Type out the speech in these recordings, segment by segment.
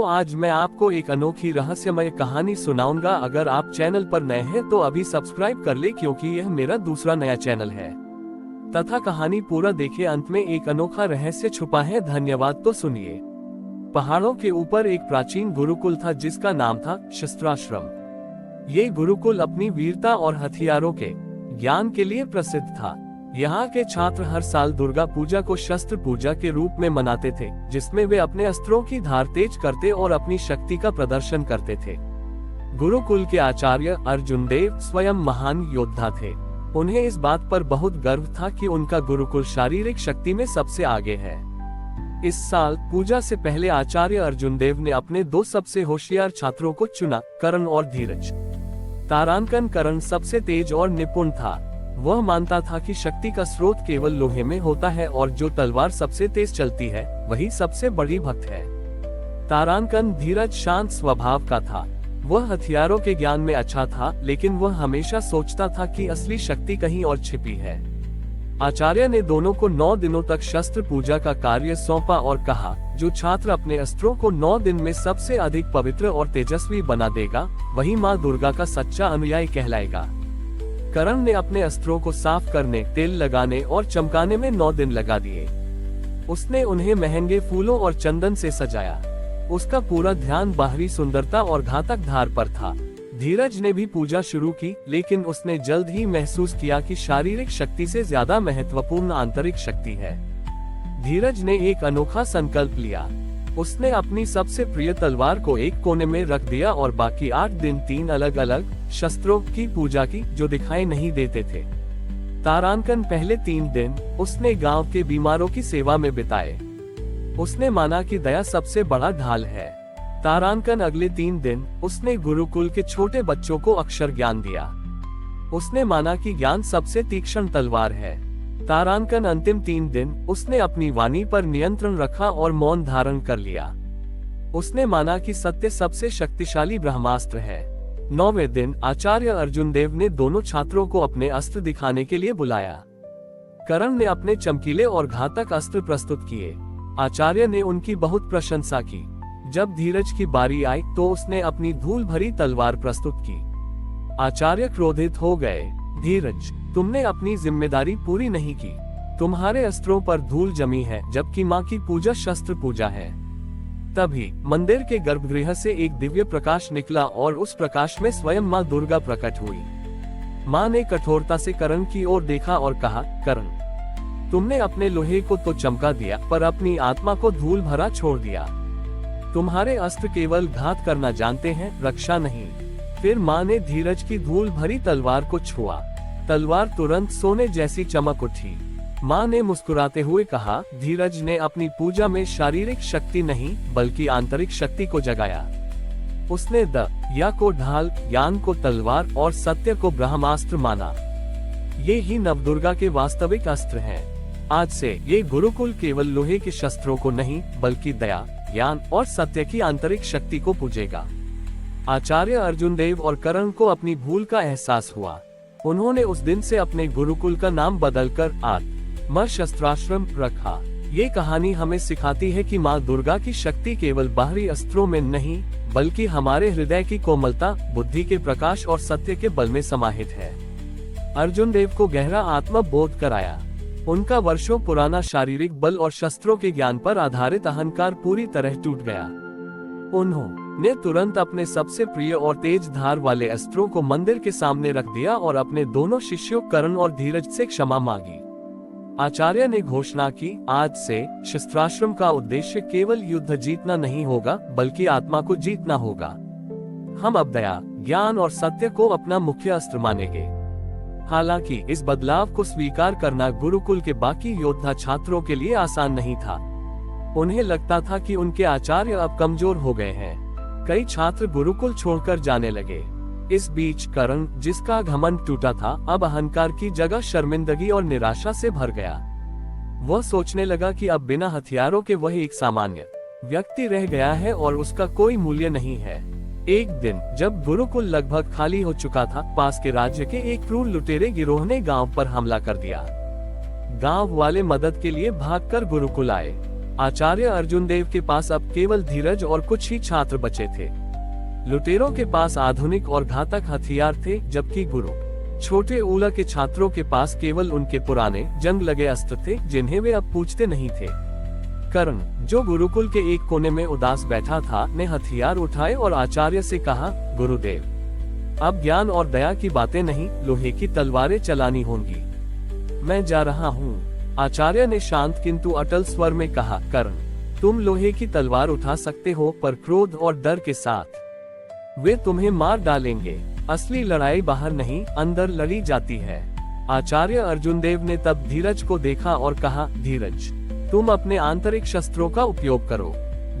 तो आज मैं आपको एक अनोखी रहस्यमय कहानी सुनाऊंगा। अगर आप चैनल पर नए हैं तो अभी सब्सक्राइब कर ले, क्योंकि यह मेरा दूसरा नया चैनल है। तथा कहानी पूरा देखे, अंत में एक अनोखा रहस्य छुपा है। धन्यवाद। तो सुनिए। पहाड़ों के ऊपर एक प्राचीन गुरुकुल था जिसका नाम था शस्त्राश्रम। ये गुरुकुल अपनी वीरता और हथियारों के ज्ञान के लिए प्रसिद्ध था। यहाँ के छात्र हर साल दुर्गा पूजा को शस्त्र पूजा के रूप में मनाते थे, जिसमें वे अपने अस्त्रों की धार तेज करते और अपनी शक्ति का प्रदर्शन करते थे। गुरुकुल के आचार्य अर्जुन देव स्वयं महान योद्धा थे। उन्हें इस बात पर बहुत गर्व था कि उनका गुरुकुल शारीरिक शक्ति में सबसे आगे है। इस साल पूजा से पहले आचार्य अर्जुन देव ने अपने दो सबसे होशियार छात्रों को चुना, करण और धीरज। तारांकन करण सबसे तेज और निपुण था। वह मानता था कि शक्ति का स्रोत केवल लोहे में होता है और जो तलवार सबसे तेज चलती है वही सबसे बड़ी भक्त है। तारांकन धीरज शांत स्वभाव का था। वह हथियारों के ज्ञान में अच्छा था, लेकिन वह हमेशा सोचता था कि असली शक्ति कहीं और छिपी है। आचार्य ने दोनों को 9 दिनों तक शस्त्र पूजा का कार्य सौंपा और कहा, जो छात्र अपने अस्त्रों को 9 दिन में सबसे अधिक पवित्र और तेजस्वी बना देगा, वही माँ दुर्गा का सच्चा अनुयायी कहलाएगा। करण ने अपने अस्त्रों को साफ करने, तेल लगाने और चमकाने में 9 दिन लगा दिए। उसने उन्हें महंगे फूलों और चंदन से सजाया। उसका पूरा ध्यान बाहरी सुंदरता और घातक धार पर था। धीरज ने भी पूजा शुरू की, लेकिन उसने जल्द ही महसूस किया कि शारीरिक शक्ति से ज्यादा महत्वपूर्ण आंतरिक शक्ति है। धीरज ने एक अनोखा संकल्प लिया। उसने अपनी सबसे प्रिय तलवार को एक कोने में रख दिया और बाकी 8 दिन 3 अलग अलग शस्त्रों की पूजा की, जो दिखाई नहीं देते थे। तारांकन पहले 3 दिन उसने गांव के बीमारों की सेवा में बिताए। उसने माना कि दया सबसे बड़ा ढाल है। तारांकन अगले 3 दिन उसने गुरुकुल के छोटे बच्चों को अक्षर ज्ञान दिया। उसने माना कि ज्ञान सबसे तीक्ष्ण तलवार है। तारांकन अंतिम 3 दिन उसने अपनी वाणी पर नियंत्रण रखा और मौन धारण कर लिया। उसने माना कि सत्य सबसे शक्तिशाली ब्रह्मास्त्र है। 9वें दिन आचार्य अर्जुन देव ने दोनों छात्रों को अपने अस्त्र दिखाने के लिए बुलाया। करण ने अपने चमकीले और घातक अस्त्र प्रस्तुत किए। आचार्य ने उनकी बहुत प्रशंसा की। जब धीरज की बारी आई तो उसने अपनी धूल भरी तलवार प्रस्तुत की। आचार्य क्रोधित हो गए। धीरज, तुमने अपनी जिम्मेदारी पूरी नहीं की। तुम्हारे अस्त्रों पर धूल जमी है, जबकि माँ की पूजा शस्त्र पूजा है। तभी मंदिर के गर्भगृह से एक दिव्य प्रकाश निकला और उस प्रकाश में स्वयं माँ दुर्गा प्रकट हुई। माँ ने कठोरता से करण की ओर देखा और कहा, करण, तुमने अपने लोहे को तो चमका दिया, पर अपनी आत्मा को धूल भरा छोड़ दिया। तुम्हारे अस्त्र केवल घात करना जानते हैं, रक्षा नहीं। फिर माँ ने धीरज की धूल भरी तलवार को छुआ। तलवार तुरंत सोने जैसी चमक उठी। माँ ने मुस्कुराते हुए कहा, धीरज ने अपनी पूजा में शारीरिक शक्ति नहीं बल्कि आंतरिक शक्ति को जगाया। उसने दया को ढाल, ज्ञान को तलवार और सत्य को ब्रह्मास्त्र माना। ये ही नवदुर्गा के वास्तविक अस्त्र हैं। आज से ये गुरुकुल केवल लोहे के शस्त्रों को नहीं बल्कि दया, ज्ञान और सत्य की आंतरिक शक्ति को पूजेगा। आचार्य अर्जुन देव और करण को अपनी भूल का एहसास हुआ। उन्होंने उस दिन से अपने गुरुकुल का नाम बदलकर आत्म शस्त्राश्रम रखा। ये कहानी हमें सिखाती है कि माँ दुर्गा की शक्ति केवल बाहरी अस्त्रों में नहीं बल्कि हमारे हृदय की कोमलता, बुद्धि के प्रकाश और सत्य के बल में समाहित है। अर्जुन देव को गहरा आत्मबोध कराया। उनका वर्षों पुराना शारीरिक बल और शस्त्रों के ज्ञान पर आधारित अहंकार पूरी तरह टूट गया। उन्होंने तुरंत अपने सबसे प्रिय और तेज धार वाले अस्त्रों को मंदिर के सामने रख दिया और अपने दोनों शिष्यों करण और धीरज से क्षमा मांगी। आचार्य ने घोषणा की, आज से शस्त्राश्रम का उद्देश्य केवल युद्ध जीतना नहीं होगा बल्कि आत्मा को जीतना होगा। हम अब दया, ज्ञान और सत्य को अपना मुख्य अस्त्र मानेंगे। हालांकि इस बदलाव को स्वीकार करना गुरुकुल के बाकी योद्धा छात्रों के लिए आसान नहीं था। उन्हें लगता था कि उनके आचार्य अब कमजोर हो गए हैं। कई छात्र गुरुकुल छोड़कर जाने लगे। इस बीच करण, जिसका घमंड टूटा था, अब अहंकार की जगह शर्मिंदगी और निराशा से भर गया। वह सोचने लगा कि अब बिना हथियारों के वह एक सामान्य व्यक्ति रह गया है और उसका कोई मूल्य नहीं है। एक दिन जब गुरुकुल लगभग खाली हो चुका था, पास के राज्य के एक क्रूर लुटेरे गिरोह ने गांव पर हमला कर दिया। गांव वाले मदद के लिए भागकर गुरुकुल आए। आचार्य अर्जुन देव के पास अब केवल धीरज और कुछ ही छात्र बचे थे। लुटेरों के पास आधुनिक और घातक हथियार थे, जबकि गुरु छोटे ऊला के छात्रों के पास केवल उनके पुराने जंग लगे अस्त्र थे, जिन्हें वे अब पूछते नहीं थे। कर्ण, जो गुरुकुल के एक कोने में उदास बैठा था, ने हथियार उठाए और आचार्य से कहा, गुरुदेव, अब ज्ञान और दया की बातें नहीं, लोहे की तलवारें चलानी होंगी। मैं जा रहा हूँ। आचार्य ने शांत किंतु अटल स्वर में कहा, कर्ण, तुम लोहे की तलवार उठा सकते हो, पर क्रोध और डर के साथ वे तुम्हें मार डालेंगे। असली लड़ाई बाहर नहीं, अंदर लड़ी जाती है। आचार्य अर्जुन देव ने तब धीरज को देखा और कहा, धीरज, तुम अपने आंतरिक शस्त्रों का उपयोग करो।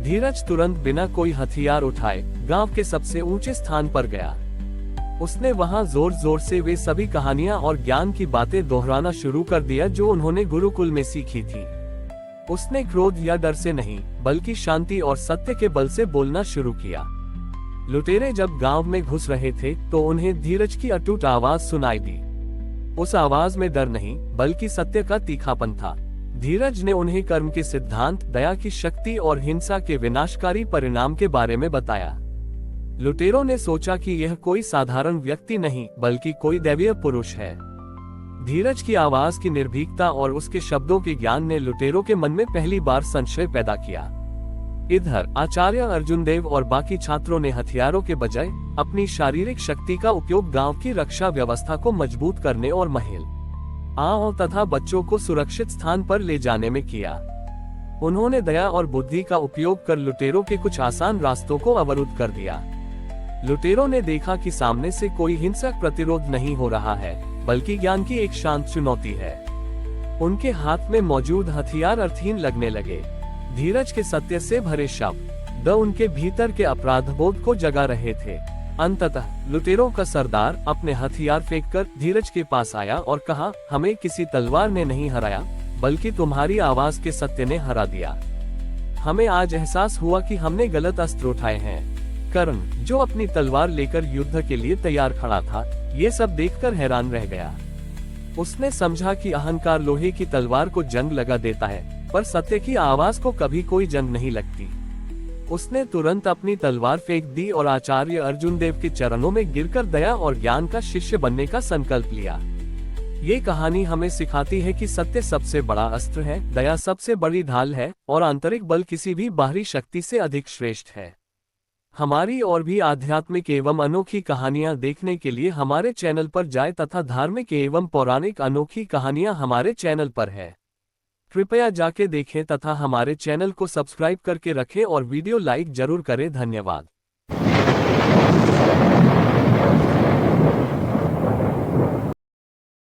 धीरज तुरंत बिना कोई हथियार उठाए गांव के सबसे ऊंचे स्थान पर गया। उसने वहां जोर जोर से वे सभी कहानियां और ज्ञान की बातें दोहराना शुरू कर दिया जो उन्होंने गुरुकुल में सीखी थी। उसने क्रोध या डर से नहीं, बल्कि शांति और सत्य के बल से बोलना शुरू किया। लुटेरे जब गांव में घुस रहे थे तो उन्हें धीरज की अटूट आवाज सुनाई दी। उस आवाज में डर नहीं, बल्कि सत्य का तीखापन था। धीरज ने उन्हें कर्म के सिद्धांत, दया की शक्ति और हिंसा के विनाशकारी परिणाम के बारे में बताया। लुटेरों ने सोचा कि यह कोई साधारण व्यक्ति नहीं, बल्कि कोई दैवीय पुरुष है। धीरज की आवाज की निर्भीकता और उसके शब्दों के ज्ञान ने लुटेरों के मन में पहली बार संशय पैदा किया। इधर आचार्य अर्जुन देव और बाकी छात्रों ने हथियारों के बजाय अपनी शारीरिक शक्ति का उपयोग गांव की रक्षा व्यवस्था को मजबूत करने और महल, गांव तथा बच्चों को सुरक्षित स्थान पर ले जाने में किया। उन्होंने दया और बुद्धि का उपयोग कर लुटेरों के कुछ आसान रास्तों को अवरुद्ध कर दिया। लुटेरों ने देखा कि सामने से कोई हिंसक प्रतिरोध नहीं हो रहा है, बल्कि ज्ञान की एक शांत चुनौती है। उनके हाथ में मौजूद हथियार अर्थहीन लगने लगे। धीरज के सत्य से भरे शब्द उनके भीतर के अपराधबोध को जगा रहे थे। अंततः लुटेरों का सरदार अपने हथियार फेंककर धीरज के पास आया और कहा, हमें किसी तलवार ने नहीं हराया, बल्कि तुम्हारी आवाज के सत्य ने हरा दिया। हमें आज एहसास हुआ कि हमने गलत अस्त्र उठाए हैं। कर्ण, जो अपनी तलवार लेकर युद्ध के लिए तैयार खड़ा था, ये सब देखकर हैरान रह गया। उसने समझा कि अहंकार लोहे की तलवार को जंग लगा देता है, पर सत्य की आवाज को कभी कोई जंग नहीं लगती। उसने तुरंत अपनी तलवार फेंक दी और आचार्य अर्जुन देव के चरणों में गिरकर दया और ज्ञान का शिष्य बनने का संकल्प लिया। ये कहानी हमें सिखाती है कि सत्य सबसे बड़ा अस्त्र है, दया सबसे बड़ी ढाल है और आंतरिक बल किसी भी बाहरी शक्ति से अधिक श्रेष्ठ है। हमारी और भी आध्यात्मिक एवं अनोखी कहानियां देखने के लिए हमारे चैनल पर जाएं तथा धार्मिक एवं पौराणिक अनोखी कहानियां हमारे चैनल पर है। कृपया जाके देखें तथा हमारे चैनल को सब्सक्राइब करके रखें और वीडियो लाइक जरूर करें। धन्यवाद।